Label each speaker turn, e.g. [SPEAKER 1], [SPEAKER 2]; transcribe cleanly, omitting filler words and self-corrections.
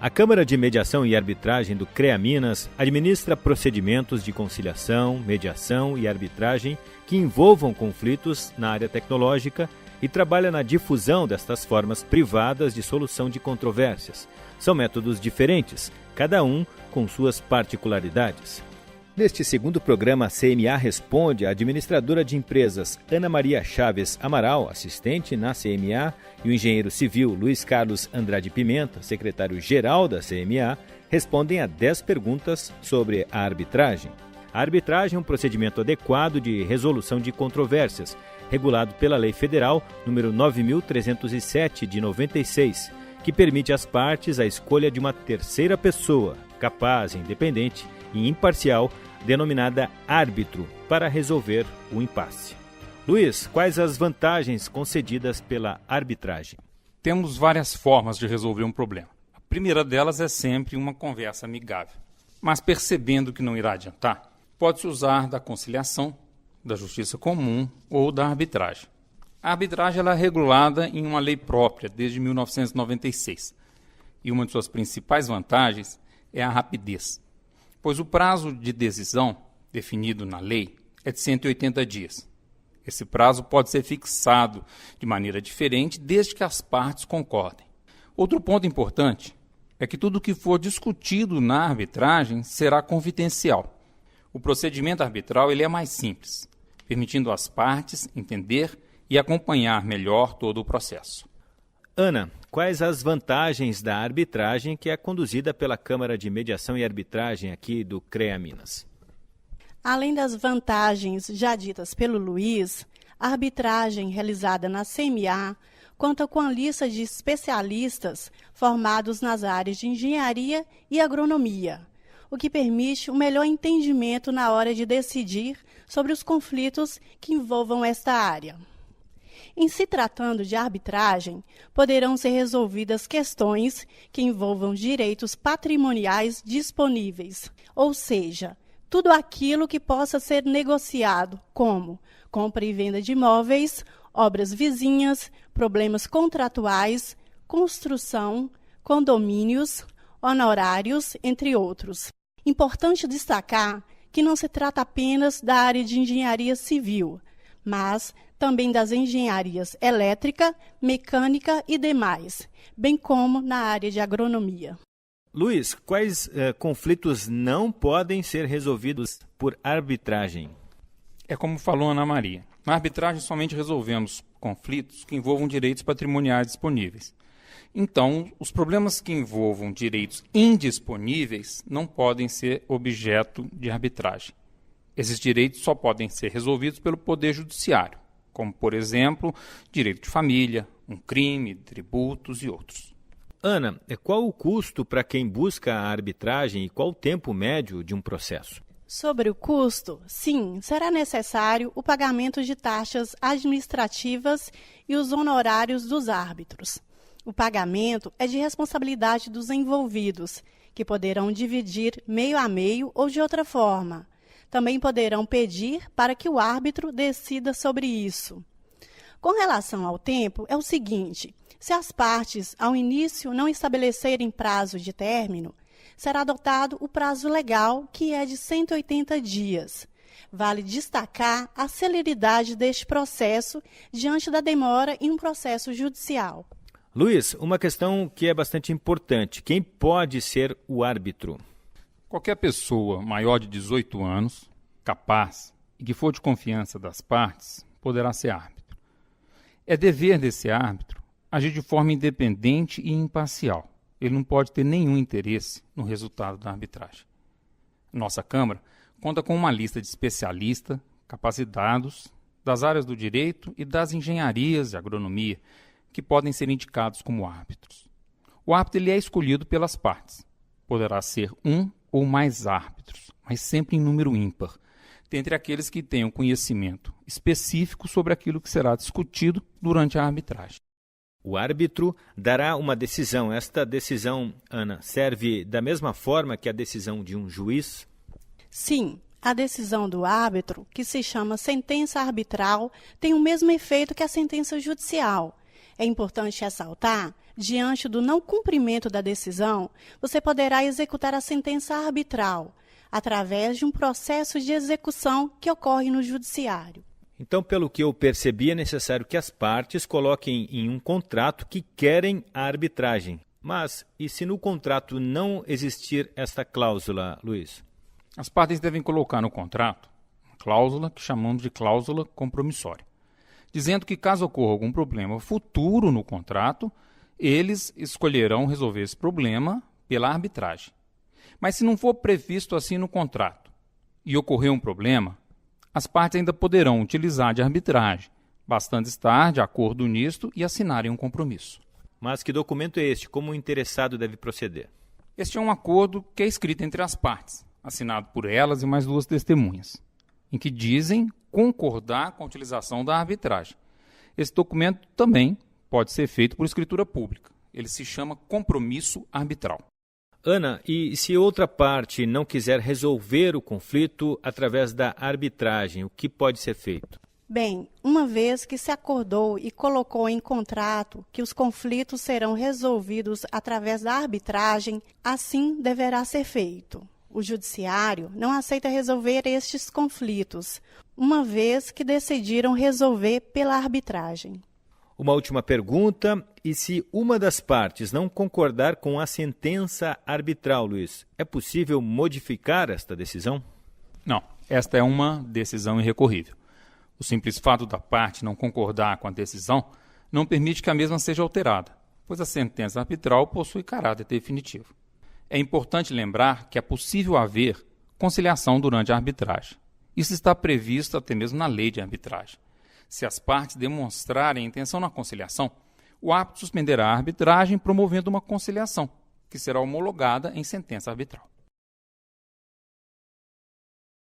[SPEAKER 1] A Câmara de Mediação e Arbitragem do CREA Minas administra procedimentos de conciliação, mediação e arbitragem que envolvam conflitos na área tecnológica e trabalha na difusão destas formas privadas de solução de controvérsias. São métodos diferentes, cada um com suas particularidades. Neste segundo programa, a CMA Responde, a administradora de empresas Ana Maria Chaves Amaral, assistente na CMA, e o engenheiro civil Luiz Carlos Andrade Pimenta, secretário-geral da CMA, respondem a 10 perguntas sobre a arbitragem. A arbitragem é um procedimento adequado de resolução de controvérsias, regulado pela Lei Federal nº 9.307, de 96, que permite às partes a escolha de uma terceira pessoa, capaz, independente e imparcial, denominada árbitro, para resolver o impasse. Luiz, quais as vantagens concedidas pela arbitragem?
[SPEAKER 2] Temos várias formas de resolver um problema. A primeira delas é sempre uma conversa amigável. Mas percebendo que não irá adiantar, pode-se usar da conciliação, da justiça comum ou da arbitragem. A arbitragem ela é regulada em uma lei própria desde 1996. E uma de suas principais vantagens é a rapidez, pois o prazo de decisão definido na lei é de 180 dias. Esse prazo pode ser fixado de maneira diferente desde que as partes concordem. Outro ponto importante é que tudo o que for discutido na arbitragem será confidencial. O procedimento arbitral ele é mais simples, permitindo às partes entender e acompanhar melhor todo o processo.
[SPEAKER 1] Ana, quais as vantagens da arbitragem que é conduzida pela Câmara de Mediação e Arbitragem aqui do CREA Minas?
[SPEAKER 3] Além das vantagens já ditas pelo Luiz, a arbitragem realizada na CMA conta com a lista de especialistas formados nas áreas de engenharia e agronomia, o que permite um melhor entendimento na hora de decidir sobre os conflitos que envolvam esta área. Em se tratando de arbitragem, poderão ser resolvidas questões que envolvam direitos patrimoniais disponíveis, ou seja, tudo aquilo que possa ser negociado, como compra e venda de imóveis, obras vizinhas, problemas contratuais, construção, condomínios, honorários, entre outros. Importante destacar que não se trata apenas da área de engenharia civil, mas também das engenharias elétrica, mecânica e demais, bem como na área de agronomia.
[SPEAKER 1] Luiz, quais conflitos não podem ser resolvidos por arbitragem?
[SPEAKER 2] É como falou Ana Maria. Na arbitragem somente resolvemos conflitos que envolvam direitos patrimoniais disponíveis. Então, os problemas que envolvam direitos indisponíveis não podem ser objeto de arbitragem. Esses direitos só podem ser resolvidos pelo Poder Judiciário, como, por exemplo, direito de família, um crime, tributos e outros.
[SPEAKER 1] Ana, qual o custo para quem busca a arbitragem e qual o tempo médio de um processo?
[SPEAKER 3] Sobre o custo, sim, será necessário o pagamento de taxas administrativas e os honorários dos árbitros. O pagamento é de responsabilidade dos envolvidos, que poderão dividir meio a meio ou de outra forma. Também poderão pedir para que o árbitro decida sobre isso. Com relação ao tempo, é o seguinte: se as partes, ao início, não estabelecerem prazo de término, será adotado o prazo legal, que é de 180 dias. Vale destacar a celeridade deste processo diante da demora em um processo judicial.
[SPEAKER 1] Luiz, uma questão que é bastante importante: quem pode ser o árbitro?
[SPEAKER 2] Qualquer pessoa maior de 18 anos, capaz e que for de confiança das partes, poderá ser árbitro. É dever desse árbitro agir de forma independente e imparcial. Ele não pode ter nenhum interesse no resultado da arbitragem. Nossa Câmara conta com uma lista de especialistas capacitados das áreas do direito e das engenharias e agronomia que podem ser indicados como árbitros. O árbitro ele é escolhido pelas partes. Poderá ser um ou mais árbitros, mas sempre em número ímpar, dentre aqueles que tenham conhecimento específico sobre aquilo que será discutido durante a arbitragem.
[SPEAKER 1] O árbitro dará uma decisão. Esta decisão, Ana, serve da mesma forma que a decisão de um juiz?
[SPEAKER 3] Sim, a decisão do árbitro, que se chama sentença arbitral, tem o mesmo efeito que a sentença judicial. É importante ressaltar, Diante do não cumprimento da decisão, você poderá executar a sentença arbitral através de um processo de execução que ocorre no judiciário.
[SPEAKER 1] Então, pelo que eu percebi, é necessário que as partes coloquem em um contrato que querem a arbitragem. Mas, e se no contrato não existir esta cláusula, Luiz?
[SPEAKER 2] As partes devem colocar no contrato uma cláusula que chamamos de cláusula compromissória, dizendo que caso ocorra algum problema futuro no contrato, eles escolherão resolver esse problema pela arbitragem. Mas se não for previsto assim no contrato e ocorrer um problema, as partes ainda poderão utilizar de arbitragem, bastando estar de acordo nisto e assinarem um compromisso.
[SPEAKER 1] Mas que documento é este? Como o interessado deve proceder?
[SPEAKER 2] Este é um acordo que é escrito entre as partes, assinado por elas e mais 2 testemunhas, em que dizem concordar com a utilização da arbitragem. Esse documento também pode ser feito por escritura pública. Ele se chama compromisso arbitral.
[SPEAKER 1] Ana, e se outra parte não quiser resolver o conflito através da arbitragem, o que pode ser feito?
[SPEAKER 3] Bem, uma vez que se acordou e colocou em contrato que os conflitos serão resolvidos através da arbitragem, assim deverá ser feito. O judiciário não aceita resolver estes conflitos, uma vez que decidiram resolver pela arbitragem.
[SPEAKER 1] Uma última pergunta, e se uma das partes não concordar com a sentença arbitral, Luiz, é possível modificar esta decisão?
[SPEAKER 2] Não, esta é uma decisão irrecorrível. O simples fato da parte não concordar com a decisão não permite que a mesma seja alterada, pois a sentença arbitral possui caráter definitivo. É importante lembrar que é possível haver conciliação durante a arbitragem. Isso está previsto até mesmo na lei de arbitragem. Se as partes demonstrarem intenção na conciliação, o árbitro suspenderá a arbitragem promovendo uma conciliação, que será homologada em sentença arbitral.